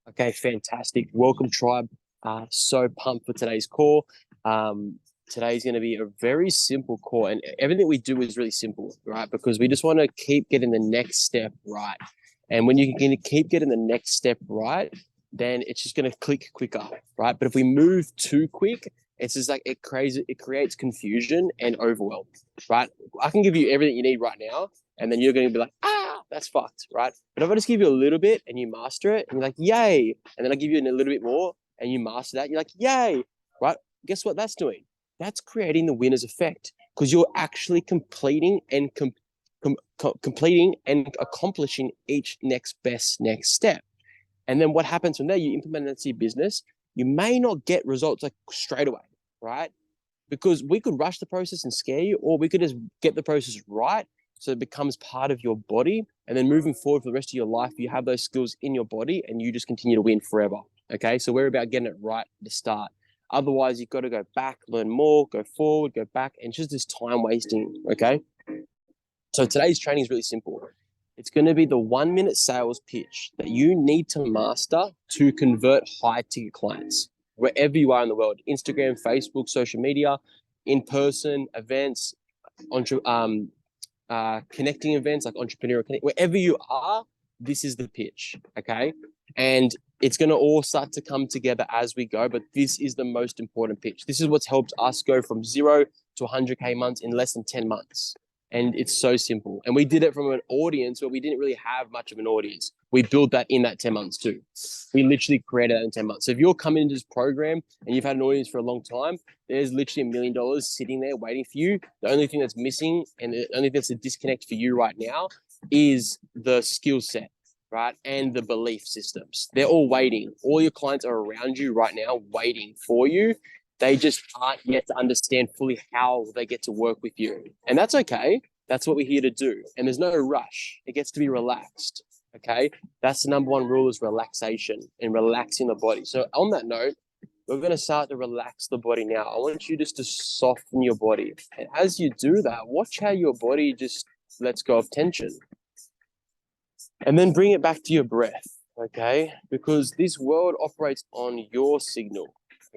Okay, fantastic. Welcome, tribe. So pumped for today's call. Today's going to be a very simple call, and everything we do is really simple, right? Because we just want to keep getting the next step right. And when you can keep getting the next step right, then it's just going to click quicker, right? But if we move too quick, it's just like it creates confusion and overwhelm, right? I can give you everything you need right now, and then you're going to be like, that's fucked, right? But if I just give you a little bit and you master it, and you're like, yay, and then I give you a little bit more and you master that, you're like, yay, right? Guess what that's doing? That's creating the winner's effect because you're actually completing and completing and accomplishing each next step. And then what happens from there? You implement that to your business. You may not get results like straight away, right? Because we could rush the process and scare you, or we could just get the process right so it becomes part of your body. And then moving forward for the rest of your life, you have those skills in your body and you just continue to win forever. Okay. So we're about getting it right to start. Otherwise, you've got to go back, learn more, go forward, go back, and it's just this time wasting. Okay. So today's training is really simple. It's going to be the 1 minute sales pitch that you need to master to convert high ticket clients wherever you are in the world. Instagram, Facebook, social media, in person events, connecting events like Entrepreneur Connect, wherever you are, this is the pitch, okay? And it's going to all start to come together as we go, but this is the most important pitch. This is what's helped us go from 0 to 100K months in less than 10 months. And it's so simple. And we did it from an audience where we didn't really have much of an audience. We built that in that 10 months too. We literally created that in 10 months. So if you're coming into this program and you've had an audience for a long time, there's literally $1 million sitting there waiting for you. The only thing that's missing and the only thing that's a disconnect for you right now is the skill set, right? And the belief systems. They're all waiting. All your clients are around you right now waiting for you. They just aren't yet to understand fully how they get to work with you. And that's okay. That's what we're here to do. And there's no rush. It gets to be relaxed. Okay. That's the number one rule is relaxation and relaxing the body. So on that note, we're going to start to relax the body now. I want you just to soften your body. And as you do that, watch how your body just lets go of tension. And then bring it back to your breath. Okay. Because this world operates on your signal.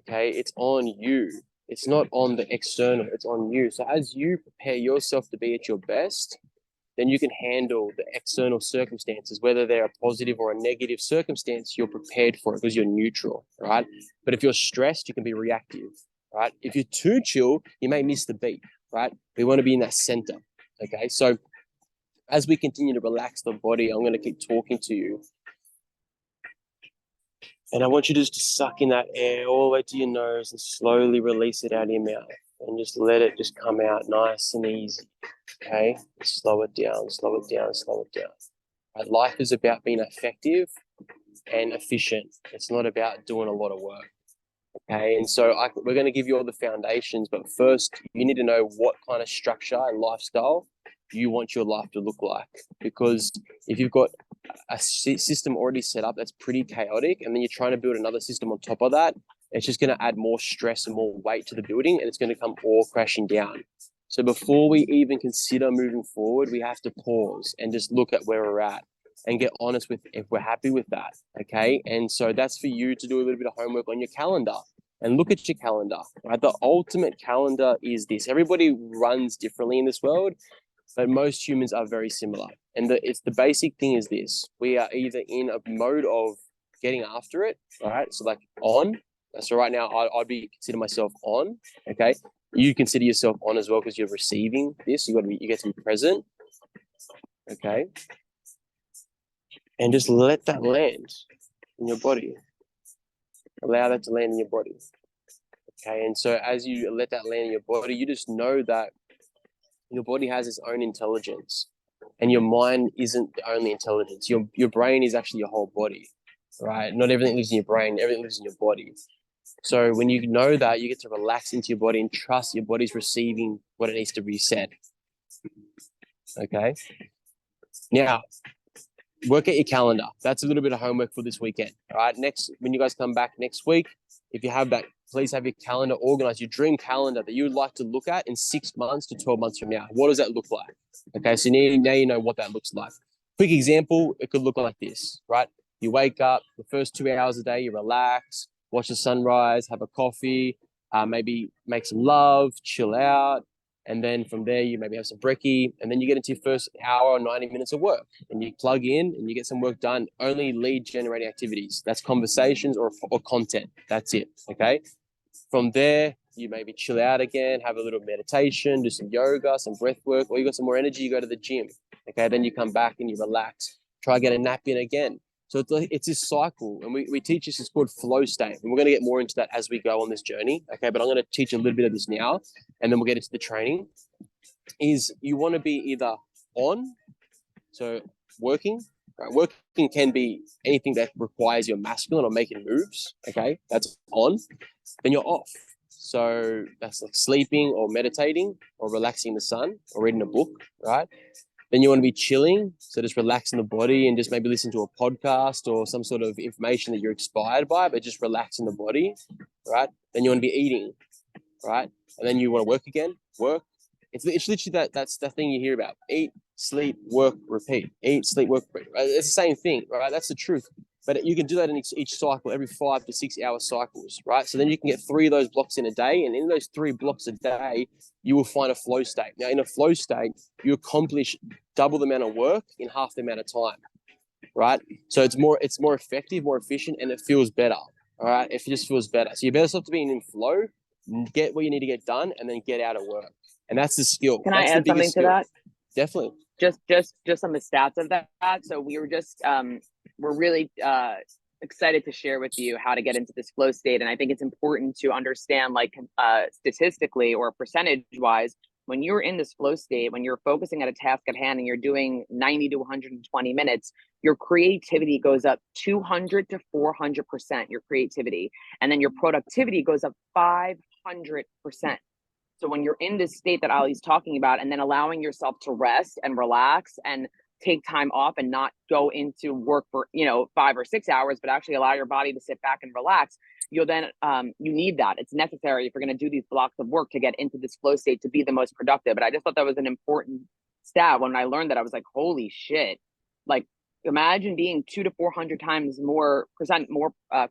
Okay, it's on you. It's not on the external, it's on you. So as you prepare yourself to be at your best, then you can handle the external circumstances, whether they're a positive or a negative circumstance, you're prepared for it because you're neutral, right? But if you're stressed, you can be reactive, right? If you're too chill, you may miss the beat, right? We want to be in that center, okay? So as we continue to relax the body, I'm going to keep talking to you. And I want you just to suck in that air all the way to your nose and slowly release it out of your mouth. And just let it just come out nice and easy, okay? Slow it down, slow it down, slow it down. Right? Life is about being effective and efficient. It's not about doing a lot of work, okay? And so we're going to give you all the foundations, but first you need to know what kind of structure and lifestyle you want your life to look like. Because if you've got a system already set up that's pretty chaotic and then you're trying to build another system on top of that, it's just going to add more stress and more weight to the building and it's going to come all crashing down. So before we even consider moving forward, we have to pause and just look at where we're at and get honest with if we're happy with that, okay? And so that's for you to do a little bit of homework on your calendar and look at your calendar, right? The ultimate calendar is this. Everybody runs differently in this world, but most humans are very similar. And the basic thing is this. We are either in a mode of getting after it, all right? So like on. So right now, I'd consider myself on, okay? You consider yourself on as well because you're receiving this. You get to be present, okay? And just let that land in your body. Allow that to land in your body, okay? And so as you let that land in your body, you just know that your body has its own intelligence and your mind isn't the only intelligence. Your brain is actually your whole body, right? Not everything lives in your brain, everything lives in your body. So when you know that, you get to relax into your body and trust your body's receiving what it needs to be said, okay? Now, work at your calendar. That's a little bit of homework for this weekend, all right? When you guys come back next week, if you have that, please have your calendar organized, your dream calendar that you would like to look at in 6 months to 12 months from now. What does that look like? Okay, so now you know what that looks like. Quick example, it could look like this, right? You wake up, the first 2 hours a day, you relax, watch the sunrise, have a coffee, maybe make some love, chill out. And then from there, you maybe have some brekkie. And then you get into your first hour or 90 minutes of work. And you plug in and you get some work done. Only lead generating activities. That's conversations or content. That's it. Okay. From there, you maybe chill out again, have a little meditation, do some yoga, some breath work, or you got some more energy, you go to the gym. Okay, then you come back and you relax. Try get a nap in again. So it's this cycle, and we teach this. It's called flow state, and we're going to get more into that as we go on this journey. Okay, but I'm going to teach a little bit of this now, and then we'll get into the training. Is you want to be either on, so working. Right? Working can be anything that requires your masculine or making moves. Okay, that's on. Then you're off. So that's like sleeping or meditating or relaxing in the sun or reading a book, right? Then you want to be chilling. So just relaxing the body and just maybe listen to a podcast or some sort of information that you're inspired by, but just relaxing the body, right? Then you want to be eating, right? And then you want to work again, work. It's literally that's the thing you hear about. Eat, sleep, work, repeat. Eat, sleep, work, repeat. Right? It's the same thing, right? That's the truth. But you can do that in each cycle, every 5 to 6 hour cycles, right? So then you can get 3 of those blocks in a day. And in those 3 blocks a day, you will find a flow state. Now, in a flow state, you accomplish double the amount of work in half the amount of time, right? So it's more effective, more efficient, and it feels better, all right? It just feels better. So you better stop to being in flow, get what you need to get done, and then get out of work. And that's the skill. Can that's I add something to that? Definitely. Just some of the stats of that. So we were just we're really excited to share with you how to get into this flow state, and I think it's important to understand, like statistically or percentage wise, when you're in this flow state, when you're focusing at a task at hand and you're doing 90 to 120 minutes, your creativity goes up 200 to 400%. Your creativity, and then your productivity goes up 500%. So when you're in this state that Ali's talking about, and then allowing yourself to rest and relax and take time off and not go into work for 5 or 6 hours, but actually allow your body to sit back and relax, you'll then you need that. It's necessary if you're going to do these blocks of work to get into this flow state to be the most productive. But I just thought that was an important stat. When I learned that, I was like, holy shit. Like, imagine being 200 to 400 times more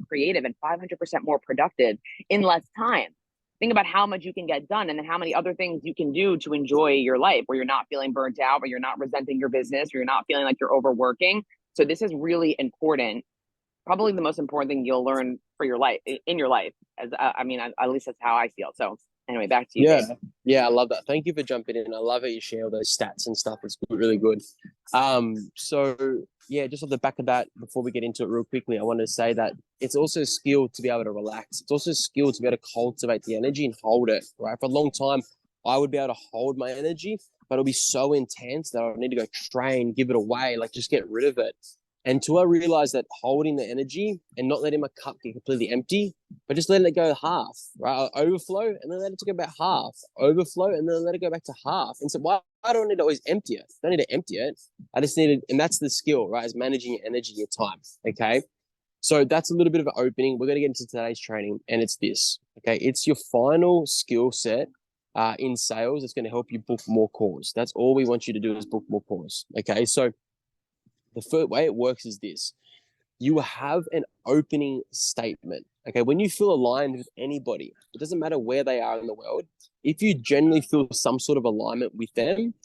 creative and 500% more productive in less time. Think about how much you can get done, and then how many other things you can do to enjoy your life, where you're not feeling burnt out, where you're not resenting your business, where you're not feeling like you're overworking. So this is really important. Probably the most important thing you'll learn for your life, in your life. As at least that's how I feel. So anyway, back to you. Yeah. Dave. Yeah, I love that. Thank you for jumping in. I love how you share all those stats and stuff. It's really good. So yeah, just off the back of that, before we get into it real quickly, I want to say that it's also a skill to be able to relax. It's also a skill to be able to cultivate the energy and hold it, right? For a long time, I would be able to hold my energy, but it'll be so intense that I need to go train, give it away, like just get rid of it. Until I realized that holding the energy and not letting my cup get completely empty, but just letting it go half, right? I overflow and then let it go back half, overflow and then let it go back to half. And so why I don't need to always empty it. I don't need to empty it. I just need it. And that's the skill, right? Is managing your energy, your time. Okay. So that's a little bit of an opening. We're going to get into today's training, and it's this. Okay. It's your final skill set in sales. It's going to help you book more calls. That's all we want you to do is book more calls. Okay. So the first way it works is this. You have an opening statement. Okay. When you feel aligned with anybody, it doesn't matter where they are in the world. If you generally feel some sort of alignment with them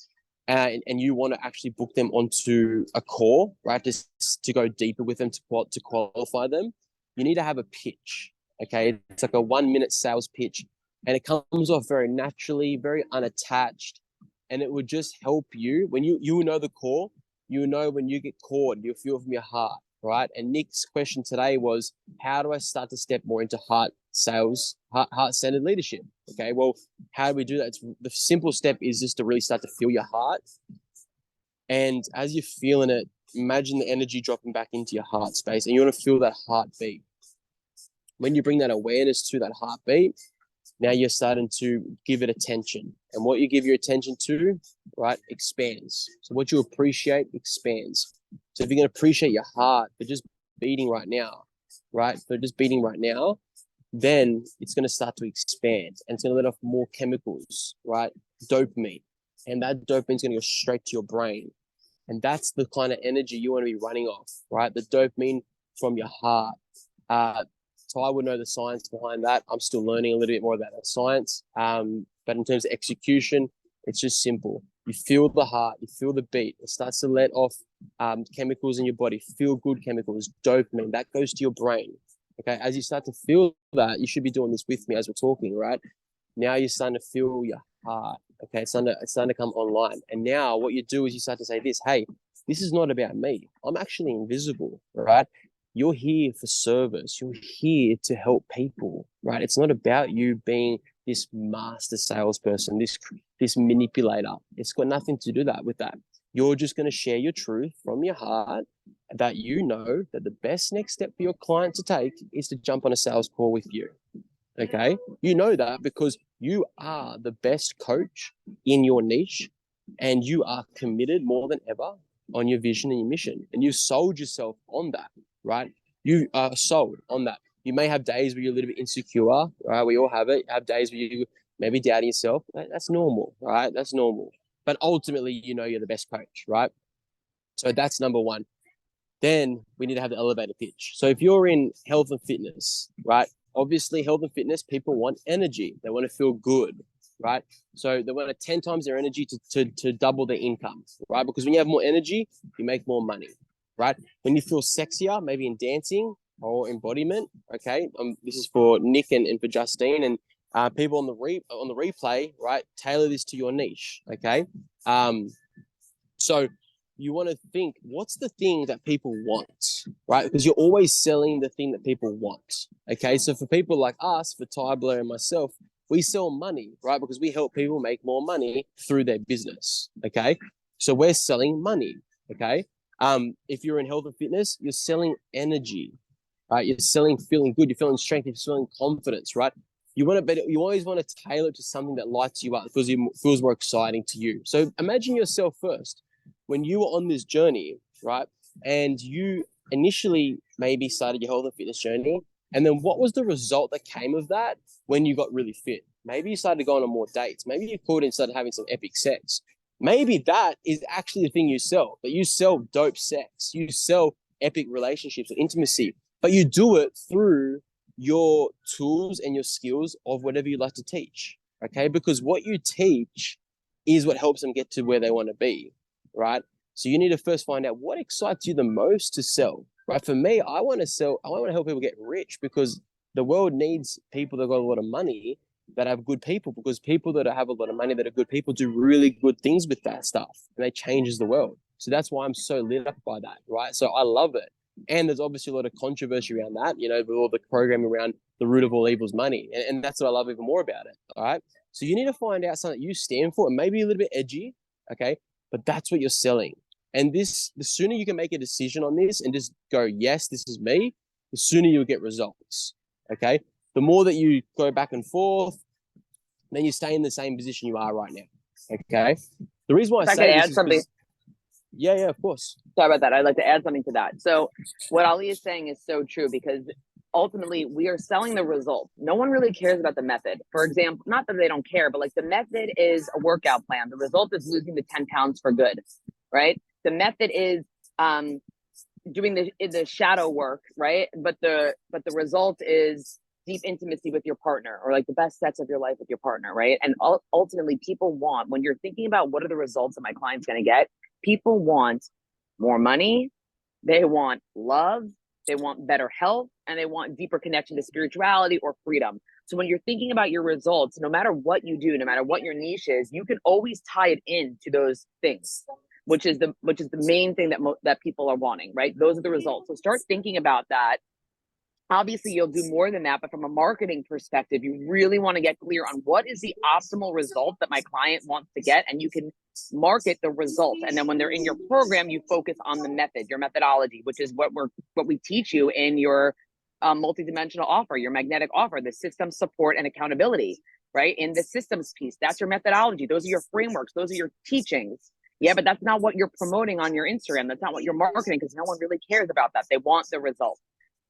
and you want to actually book them onto a call, right? Just to go deeper with them to qualify them, you need to have a pitch. Okay. It's like a 1-minute sales pitch, and it comes off very naturally, very unattached. And it would just help you when you know the call. You know, when you get caught, you'll feel from your heart, right? And Nick's question today was, how do I start to step more into heart sales, heart-centered leadership? Okay, well, how do we do that? The simple step is just to really start to feel your heart. And as you're feeling it, imagine the energy dropping back into your heart space, and you want to feel that heartbeat. When you bring that awareness to that heartbeat, now you're starting to give it attention. And what you give your attention to, right, expands. So what you appreciate expands. So if you're going to appreciate your heart for just beating right now, right, then it's going to start to expand, and it's going to let off more chemicals, right, dopamine. And that dopamine is going to go straight to your brain. And that's the kind of energy you want to be running off, right? The dopamine from your heart. So I would know the science behind that. I'm still learning a little bit more about that science. But in terms of execution, it's just simple. You feel the heart, you feel the beat. It starts to let off chemicals in your body, feel good chemicals, dopamine. That goes to your brain. Okay, as you start to feel that, you should be doing this with me as we're talking, right? Now you're starting to feel your heart. Okay, it's starting to come online. And now what you do is you start to say this, hey, this is not about me. I'm actually invisible, right? You're here for service. You're here to help people, right? It's not about you being this master salesperson, this manipulator. It's got nothing to do with that. You're just going to share your truth from your heart that you know that the best next step for your client to take is to jump on a sales call with you. Okay. You know that because you are the best coach in your niche and you are committed more than ever on your vision and your mission. And you've sold yourself on that, right? You are sold on that. You may have days where you're a little bit insecure, right? We all have it. Have days where you maybe doubting yourself. That's normal, right? That's normal. But ultimately, you know you're the best coach, right? So that's number one. Then we need to have the elevator pitch. So if you're in health and fitness, right? Obviously, health and fitness, people want energy. They want to feel good, right? So they want to 10 times their energy to double their income, right? Because when you have more energy, you make more money, right? When you feel sexier, maybe in dancing or embodiment, okay? This is for Nick and for Justine and people on the replay, right? Tailor this to your niche, okay? So you want to think, what's the thing that people want, right? Because you're always selling the thing that people want, okay? So for people like us, for Ty Blair and myself, we sell money, right? Because we help people make more money through their business, okay? So we're selling money, okay? If you're in health and fitness, you're selling energy, right? You're selling feeling good, you're feeling strength, you're feeling confidence, right? You always want to tailor it to something that lights you up because it feels more exciting to you. So imagine yourself first. When you were on this journey, right, and you initially maybe started your health and fitness journey, and then what was the result that came of that when you got really fit? Maybe you started going on more dates. Maybe you called and started having some epic sex. Maybe that is actually the thing you sell, that you sell dope sex. You sell epic relationships and intimacy, but you do it through your tools and your skills of whatever you like to teach, okay? Because what you teach is what helps them get to where they want to be. Right? So you need to first find out what excites you the most to sell, right? For me, I want to help people get rich because the world needs people that got a lot of money that have good people, because people that have a lot of money that are good people do really good things with that stuff and they changes the world. So that's why I'm so lit up by that, right? So I love it. And there's obviously a lot of controversy around that, you know, with all the programming around the root of all evil's money. And that's what I love even more about it, all right? So you need to find out something that you stand for and maybe a little bit edgy, okay? But that's what you're selling. And the sooner you can make a decision on this and just go, yes, this is me, the sooner you'll get results. Okay. The more that you go back and forth, then you stay in the same position you are right now. Okay. The reason why I say this is something. Yeah, of course. Sorry about that. I'd like to add something to that. So what Ali is saying is so true, because ultimately we are selling the result. No one really cares about the method. For example, not that they don't care, but like the method is a workout plan. The result is losing the 10 pounds for good, right? The method is doing the shadow work, right? But the result is deep intimacy with your partner, or like the best sex of your life with your partner, right? And ultimately people want, when you're thinking about what are the results that my client's going to get, people want more money, they want love, they want better health, and they want deeper connection to spirituality or freedom. So when you're thinking about your results, no matter what you do, no matter what your niche is, you can always tie it into those things, which is the main thing that people are wanting, right? Those are the results. So start thinking about that. Obviously, you'll do more than that, but from a marketing perspective, you really want to get clear on what is the optimal result that my client wants to get, and you can market the result. And then when they're in your program, you focus on the method, your methodology, which is what we teach you in your multidimensional offer, your magnetic offer, the system support and accountability, right? In the systems piece, that's your methodology. Those are your frameworks. Those are your teachings. Yeah, but that's not what you're promoting on your Instagram. That's not what you're marketing, because no one really cares about that. They want the result.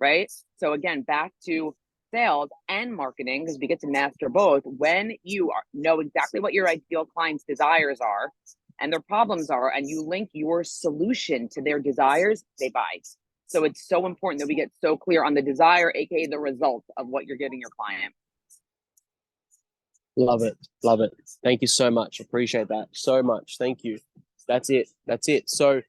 Right? So again, back to sales and marketing, because we get to master both. When you know exactly what your ideal client's desires are, and their problems are, and you link your solution to their desires, they buy. So it's so important that we get so clear on the desire, aka the result of what you're giving your client. Love it. Love it. Thank you so much. Appreciate that so much. Thank you. That's it. That's it. So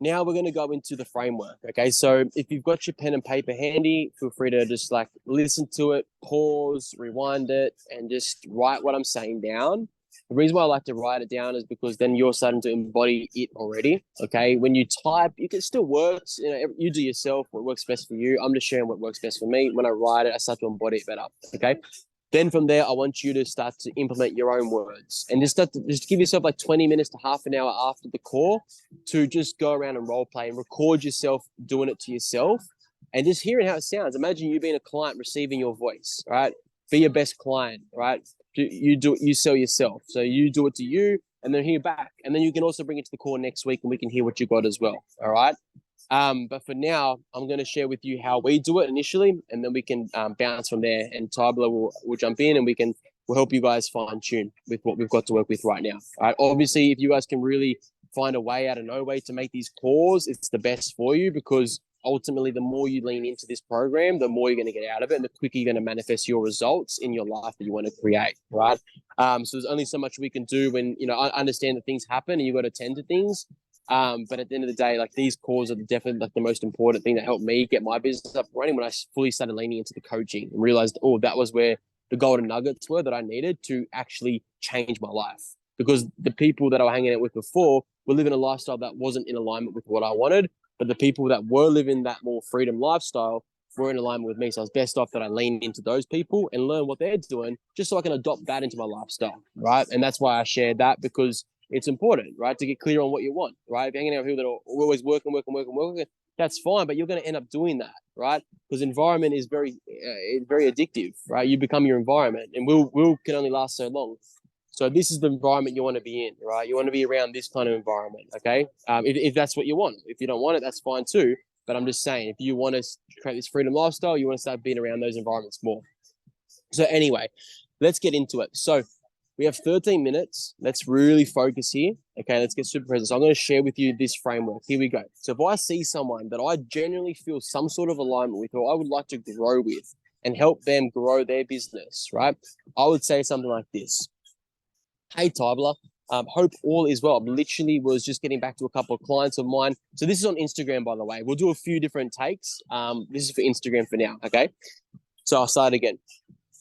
now we're going to go into the framework. Okay. So if you've got your pen and paper handy, feel free to just like listen to it, pause, rewind it, and just write what I'm saying down. The reason why I like to write it down is because then you're starting to embody it already. Okay. When you type, you can still work. You know, you do yourself what works best for you. I'm just sharing what works best for me. When I write it, I start to embody it better. Okay. Then from there, I want you to start to implement your own words and just give yourself like 20 minutes to half an hour after the call to just go around and role play and record yourself doing it to yourself and just hearing how it sounds. Imagine you being a client receiving your voice, right? Be your best client, right? You sell yourself. So you do it to you and then hear back. And then you can also bring it to the call next week and we can hear what you got as well. All right. But for now, I'm going to share with you how we do it initially, and then we can bounce from there. And Tybler will jump in, and we'll help you guys fine tune with what we've got to work with right now. All right. Obviously, if you guys can really find a way out of no way to make these calls, it's the best for you because ultimately, the more you lean into this program, the more you're going to get out of it, and the quicker you're going to manifest your results in your life that you want to create. Right. So there's only so much we can do when I understand that things happen and you got to tend to things. But at the end of the day, like these calls are definitely like the most important thing that helped me get my business up running when I fully started leaning into the coaching and realized, that was where the golden nuggets were that I needed to actually change my life. Because the people that I was hanging out with before were living a lifestyle that wasn't in alignment with what I wanted. But the people that were living that more freedom lifestyle were in alignment with me. So I was best off that I leaned into those people and learn what they're doing just so I can adopt that into my lifestyle, right? And that's why I shared that because it's important, right? To get clear on what you want, right? If you're hanging out with people that are always working, that's fine, but you're going to end up doing that, right? Because environment is very addictive, right? You become your environment, and will can only last so long. So this is the environment you want to be in, right? You want to be around this kind of environment, okay? If that's what you want. If you don't want it, that's fine too. But I'm just saying, if you want to create this freedom lifestyle, you want to start being around those environments more. So anyway, let's get into it. So we have 13 minutes. Let's really focus here. Okay, let's get super present. So I'm going to share with you this framework. Here we go. So if I see someone that I genuinely feel some sort of alignment with, or I would like to grow with and help them grow their business, right? I would say something like this. Hey, Tybler, hope all is well. I literally was just getting back to a couple of clients of mine. So this is on Instagram, by the way. We'll do a few different takes. This is for Instagram for now, okay? So I'll start again.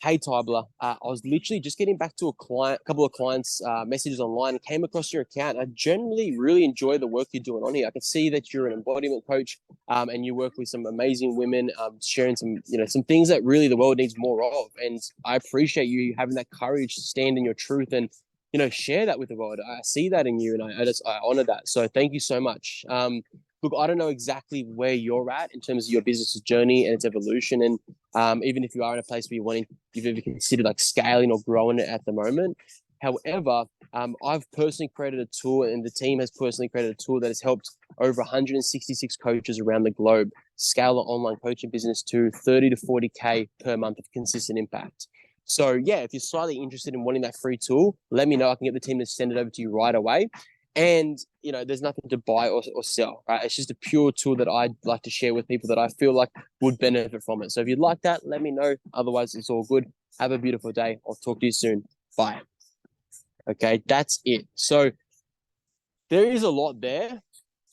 Hey, Tybler, I was literally just getting back to a couple of clients' messages online, came across your account. I generally really enjoy the work you're doing on here. I can see that you're an embodiment coach and you work with some amazing women, sharing some things that really the world needs more of. And I appreciate you having that courage to stand in your truth and, share that with the world. I see that in you and I honor that. So thank you so much. Look, I don't know exactly where you're at in terms of your business's journey and its evolution. And even if you are in a place where you've ever considered like scaling or growing it at the moment. However, I've personally created a tool and the team has personally created a tool that has helped over 166 coaches around the globe scale their online coaching business to 30 to 40K per month of consistent impact. So yeah, if you're slightly interested in wanting that free tool, let me know. I can get the team to send it over to you right away. And, there's nothing to buy or sell, right? It's just a pure tool that I'd like to share with people that I feel like would benefit from it. So if you'd like that, let me know. Otherwise, it's all good. Have a beautiful day. I'll talk to you soon. Bye. Okay, that's it. So there is a lot there.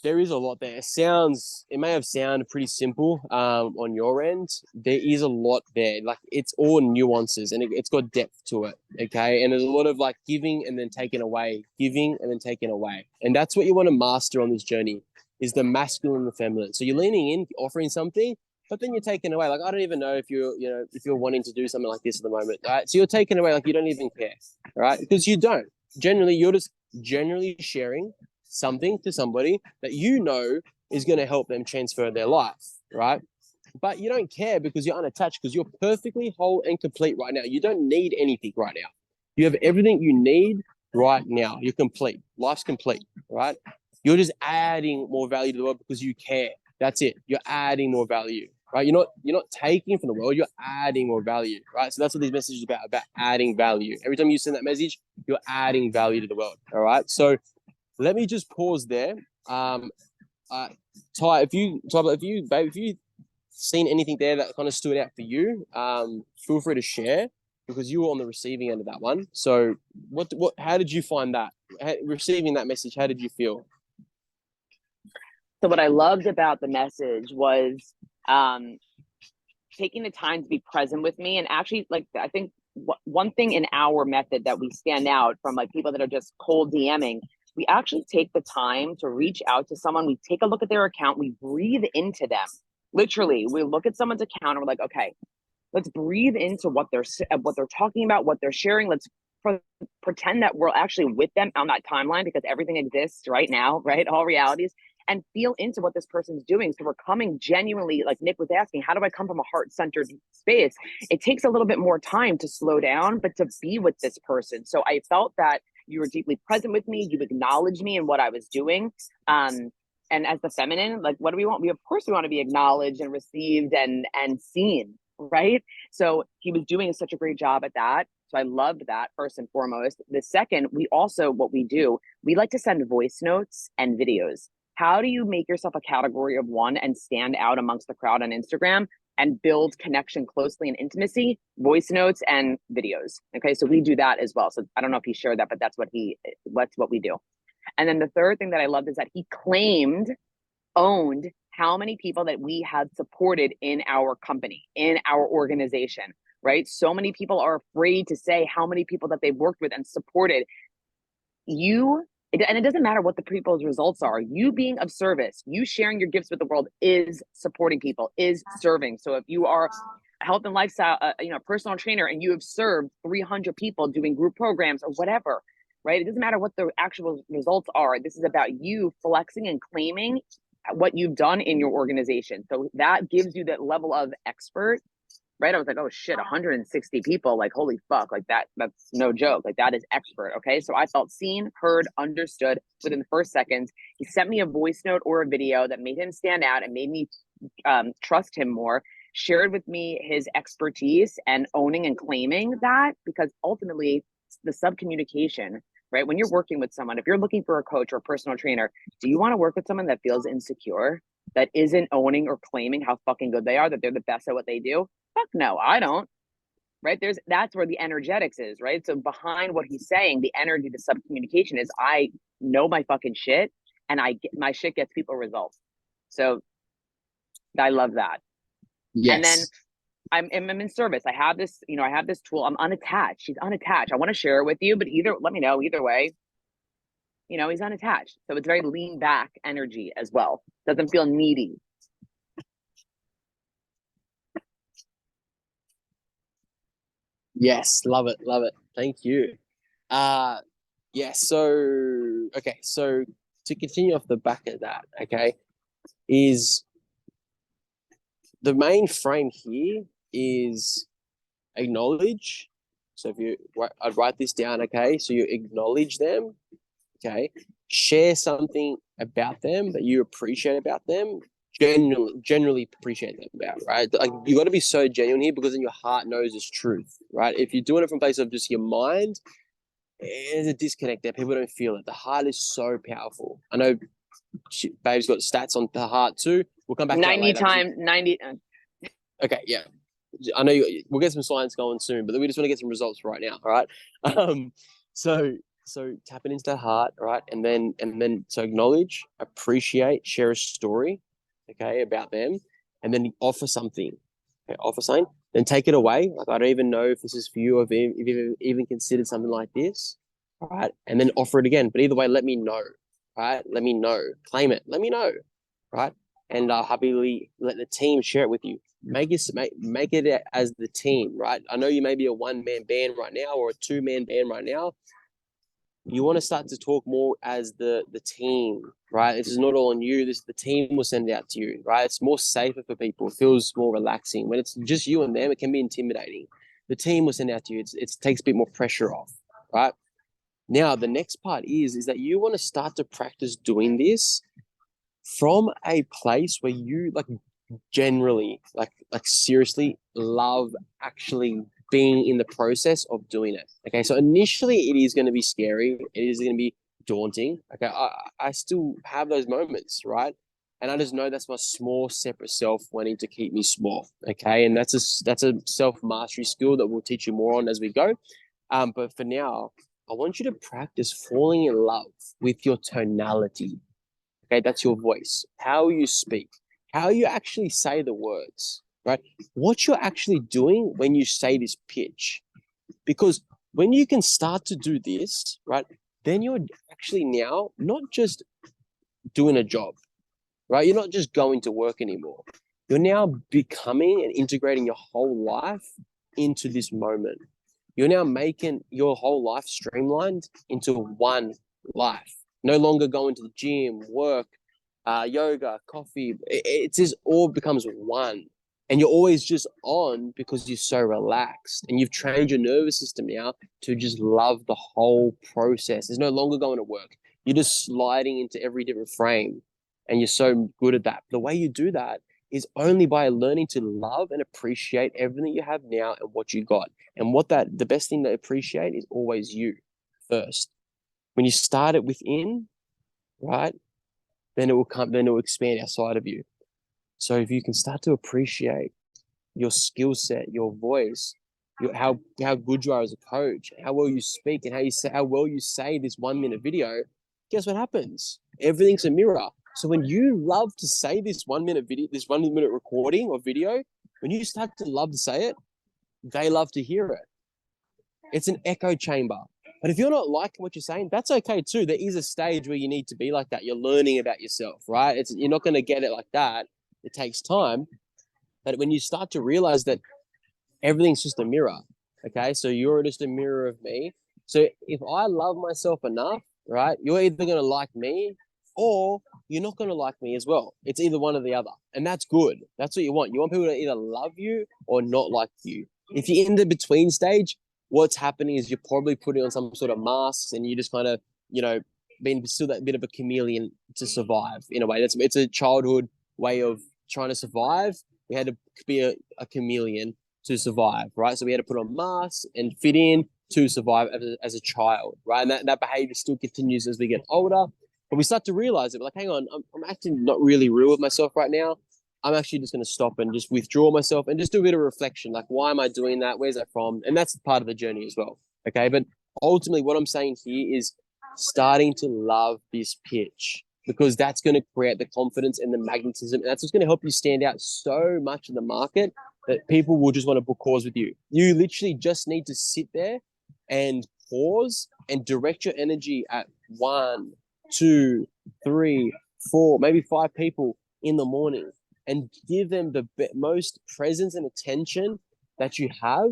It may have sounded pretty simple on your end. There is a lot there. Like it's all nuances and it's got depth to it. Okay. And there's a lot of like giving and then taking away. And that's what you want to master on this journey is the masculine and the feminine. So you're leaning in, offering something, but then you're taking away. Like, I don't even know if you're wanting to do something like this at the moment. Right? So you're taking away, like you don't even care. Right. Because you don't. Generally, you're just generally sharing something to somebody that is going to help them transfer their life, right? But you don't care because you're unattached, because you're perfectly whole and complete right now. You don't need anything right now. You have everything you need right now. You're complete. Life's complete, right? You're just adding more value to the world because you care. That's it. You're adding more value, right? You're not taking from the world. You're adding more value, right? So that's what these messages are about adding value. Every time you send that message, you're adding value to the world, all right? So let me just pause there. Ty, if you seen anything there that kind of stood out for you, feel free to share because you were on the receiving end of that one. So how did you find that? Receiving that message, how did you feel? So what I loved about the message was taking the time to be present with me. And actually, like, I think one thing in our method that we stand out from like people that are just cold DMing, we actually take the time to reach out to someone. We take a look at their account. We breathe into them. Literally, we look at someone's account and we're like, okay, let's breathe into what they're talking about, what they're sharing. Let's pretend that we're actually with them on that timeline because everything exists right now, right? All realities, and feel into what this person's doing. So we're coming genuinely, like Nick was asking, how do I come from a heart-centered space? It takes a little bit more time to slow down, but to be with this person. So I felt that you were deeply present with me. You acknowledged me and what I was doing. And as the feminine, like, what do we want? Of course we want to be acknowledged and received and seen, right? So he was doing such a great job at that. So I loved that, first and foremost. The second, we like to send voice notes and videos. How do you make yourself a category of one and stand out amongst the crowd on Instagram and build connection closely and intimacy? Voice notes and videos. Okay, so we do that as well. So I don't know if he shared that, but that's what we do. And then the third thing that I loved is that he owned how many people that we had supported in our company, in our organization, right? So many people are afraid to say how many people that they've worked with and supported. And it doesn't matter what the people's results are. You being of service, you sharing your gifts with the world is supporting people, is serving. So if you are a health and lifestyle, personal trainer, and you have served 300 people doing group programs or whatever, right? It doesn't matter what the actual results are. This is about you flexing and claiming what you've done in your organization. So that gives you that level of expert, right? I was like, oh shit, 160 people, like, holy fuck, like that's no joke. Like, that is expert. Okay. So I felt seen, heard, understood within the first seconds. He sent me a voice note or a video that made him stand out and made me trust him more, shared with me his expertise and owning and claiming that, because ultimately the subcommunication, right? When you're working with someone, if you're looking for a coach or a personal trainer, do you want to work with someone that feels insecure, that isn't owning or claiming how fucking good they are, that they're the best at what they do? Fuck no, I don't. Right? That's where the energetics is, right? So behind what he's saying, the energy, the subcommunication is, I know my fucking shit and my shit gets people results. So I love that. Yes. And then I'm in service. I have this tool. I'm unattached. She's unattached. I want to share it with you, but let me know either way. He's unattached. So it's very lean back energy as well. Doesn't feel needy. Yes, love it. Thank you. Yes, so to continue off the back of that, okay, is the main frame here is acknowledge. So I'd write this down, okay? So you acknowledge them, okay? Share something about them that you appreciate about them, generally appreciate them about, right? Like, you got to be so genuine here because then your heart knows it's truth, right? If you're doing it from a place of just your mind, there's a disconnect there. People don't feel it. The heart is so powerful. I know Babe's got stats on the heart too. We'll come back to 90 times 90. Okay, yeah. I know we'll get some science going soon, but we just want to get some results right now. All right. So tapping into that heart, right? And then so acknowledge, appreciate, share a story, okay, about them, and then offer something. Okay, offer something, then take it away. Like, I don't even know if this is for you or if you've even considered something like this. All right. And then offer it again. But either way, let me know. Right? Let me know. Claim it. Let me know. Right? And I'll happily let the team share it with you. Make it as the team, right? I know you may be a one-man band right now or a two-man band right now. You want to start to talk more as the team, right? This is not all on you. The team will send it out to you, right? It's more safer for people. It feels more relaxing. When it's just you and them, it can be intimidating. The team will send it out to you. It takes a bit more pressure off, right? Now, the next part is that you want to start to practice doing this from a place where you like generally, like seriously love actually being in the process of doing it. Okay, so initially it is going to be scary. It is going to be daunting. Okay, I still have those moments, right? And I just know that's my small separate self wanting to keep me small. Okay, and that's a self mastery skill that we'll teach you more on as we go. But for now, I want you to practice falling in love with your tonality. Okay, that's your voice, how you speak, how you actually say the words, right? What you're actually doing when you say this pitch. Because when you can start to do this, right, then you're actually now not just doing a job, right? You're not just going to work anymore. You're now becoming and integrating your whole life into this moment. You're now making your whole life streamlined into one life. No longer going to the gym, work, yoga, coffee. It just all becomes one. And you're always just on because you're so relaxed. And you've trained your nervous system now to just love the whole process. There's no longer going to work. You're just sliding into every different frame. And you're so good at that. The way you do that is only by learning to love and appreciate everything you have now and what you got. And the best thing to appreciate is always you first. When you start it within, right, then it will expand outside of you. So if you can start to appreciate your skill set, your voice, how good you are as a coach, how well you speak, and how well you say this 1 minute video, guess what happens? Everything's a mirror. So when you love to say this 1 minute video, this 1 minute recording or video, when you start to love to say it, they love to hear it. It's an echo chamber. But if you're not liking what you're saying, that's okay too. There is a stage where you need to be like that. You're learning about yourself, right? You're not going to get it like that. It takes time. But when you start to realize that everything's just a mirror, okay? So you're just a mirror of me. So if I love myself enough, right, you're either going to like me or you're not going to like me as well. It's either one or the other. And that's good. That's what you want. You want people to either love you or not like you. If you're in the between stage, what's happening is you're probably putting on some sort of masks and you just kind of, being still that bit of a chameleon to survive in a way. It's a childhood way of trying to survive. We had to be a chameleon to survive, right? So we had to put on masks and fit in to survive as a child, right? And that behavior still continues as we get older. But we start to realize it. We're like, hang on, I'm actually not really real with myself right now. I'm actually just going to stop and just withdraw myself and just do a bit of reflection. Like, why am I doing that? Where's that from? And that's part of the journey as well. Okay. But ultimately, what I'm saying here is starting to love this pitch because that's going to create the confidence and the magnetism. And that's what's going to help you stand out so much in the market that people will just want to book calls with you. You literally just need to sit there and pause and direct your energy at 1, 2, 3, 4, maybe 5 people in the morning and give them the most presence and attention that you have.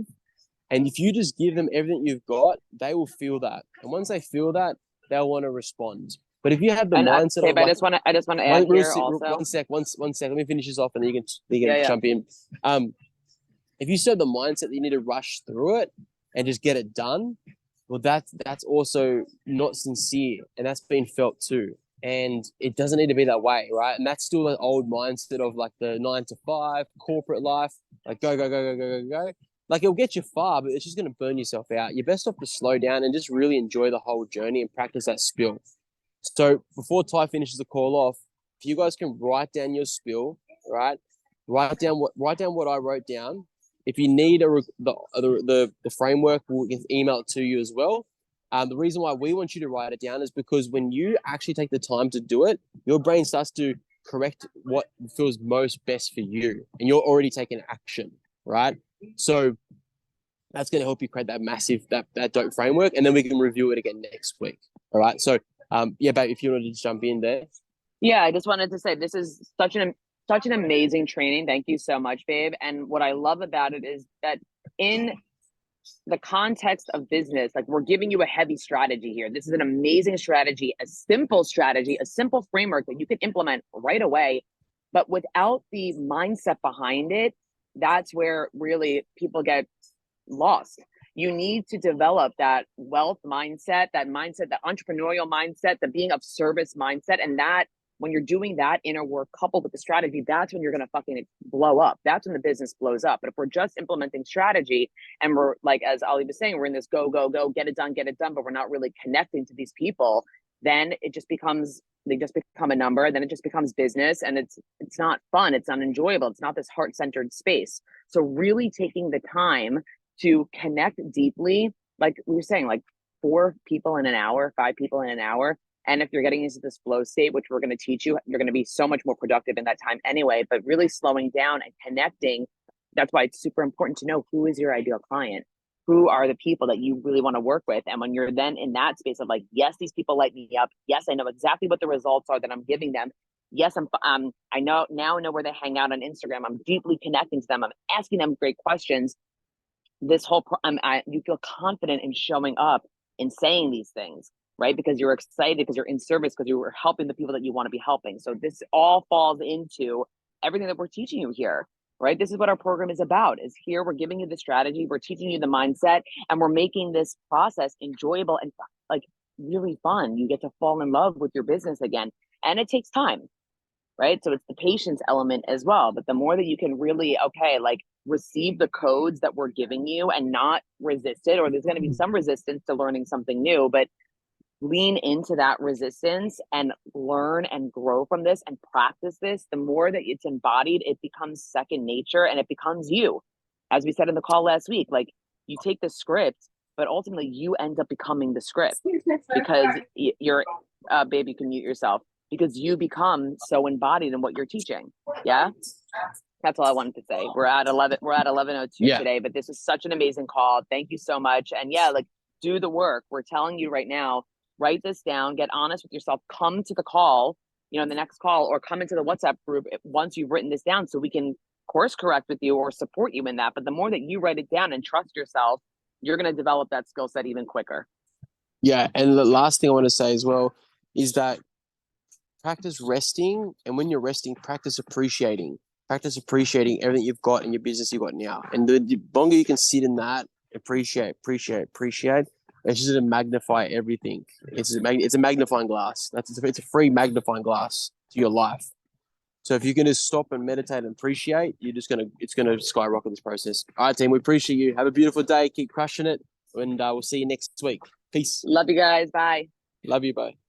And if you just give them everything you've got, they will feel that. And once they feel that, they'll want to respond. But if you have the mindset Babe, of like, I just want to add here also. One sec. Let me finish this off, and then you can jump in. If you still have the mindset that you need to rush through it and just get it done, well, that's also not sincere, and that's been felt too. And it doesn't need to be that way, right? And that's still an old mindset of like the 9 to 5 corporate life, like go, go, go, go, go, go, go. Like it'll get you far, but it's just going to burn yourself out. You're best off to slow down and just really enjoy the whole journey and practice that spill. So before Ty finishes the call off, if you guys can write down your spill, right? Write down what I wrote down. If you need the framework, we'll email it to you as well. The reason why we want you to write it down is because when you actually take the time to do it, your brain starts to correct what feels most best for you, and you're already taking action, right? So that's going to help you create that massive that dope framework, and then we can review it again next week. All right. So babe, if you wanted to jump in there. Yeah, I just wanted to say this is such an amazing training. Thank you so much, babe. And what I love about it is that in the context of business, like we're giving you a heavy strategy here. This is an amazing strategy, a simple framework that you can implement right away. But without the mindset behind it, that's where really people get lost. You need to develop that wealth mindset, that entrepreneurial mindset, the being of service mindset. And that when you're doing that inner work coupled with the strategy, that's when you're going to fucking blow up. That's when the business blows up. But if we're just implementing strategy and we're like, as Ali was saying, we're in this go, go, go, get it done, but we're not really connecting to these people, then they just become a number, then it just becomes business, and it's not fun, it's not enjoyable, it's not this heart-centered space. So really taking the time to connect deeply, like we were saying, like 4 people in an hour, 5 people in an hour. And if you're getting into this flow state, which we're going to teach you, you're going to be so much more productive in that time anyway, but really slowing down and connecting. That's why it's super important to know who is your ideal client, who are the people that you really want to work with. And when you're then in that space of like, yes, these people light me up. Yes, I know exactly what the results are that I'm giving them. Yes, I know where they hang out on Instagram. I'm deeply connecting to them. I'm asking them great questions. This whole, you feel confident in showing up and saying these things, right? Because you're excited, because you're in service, because you are helping the people that you want to be helping. So this all falls into everything that we're teaching you here, right? This is what our program is about. Is here we're giving you the strategy, we're teaching you the mindset, and we're making this process enjoyable and like really fun. You get to fall in love with your business again, and it takes time, right? So it's the patience element as well. But the more that you can really, like receive the codes that we're giving you and not resist it, or there's going to be some resistance to learning something new, but lean into that resistance and learn and grow from this and practice this, the more that it's embodied, it becomes second nature and it becomes you. As we said in the call last week, like you take the script, but ultimately you end up becoming the script because you're, babe, you can mute yourself, because you become so embodied in what you're teaching. Yeah. That's all I wanted to say. We're at 11:02 today, but this is such an amazing call. Thank you so much. And yeah, like do the work. We're telling you right now, write this down, get honest with yourself, come to the call, the next call, or come into the WhatsApp group once you've written this down so we can course correct with you or support you in that. But the more that you write it down and trust yourself, you're going to develop that skill set even quicker. Yeah. And the last thing I want to say as well is that practice resting. And when you're resting, practice appreciating everything you've got in your business you've got now. And the longer you can sit in that, appreciate, it's just to magnify everything. It's a magnifying glass. It's a free magnifying glass to your life. So if you're going to stop and meditate and appreciate, it's going to skyrocket this process. All right, team, we appreciate you. Have a beautiful day. Keep crushing it. And we'll see you next week. Peace. Love you guys. Bye. Love you. Bye.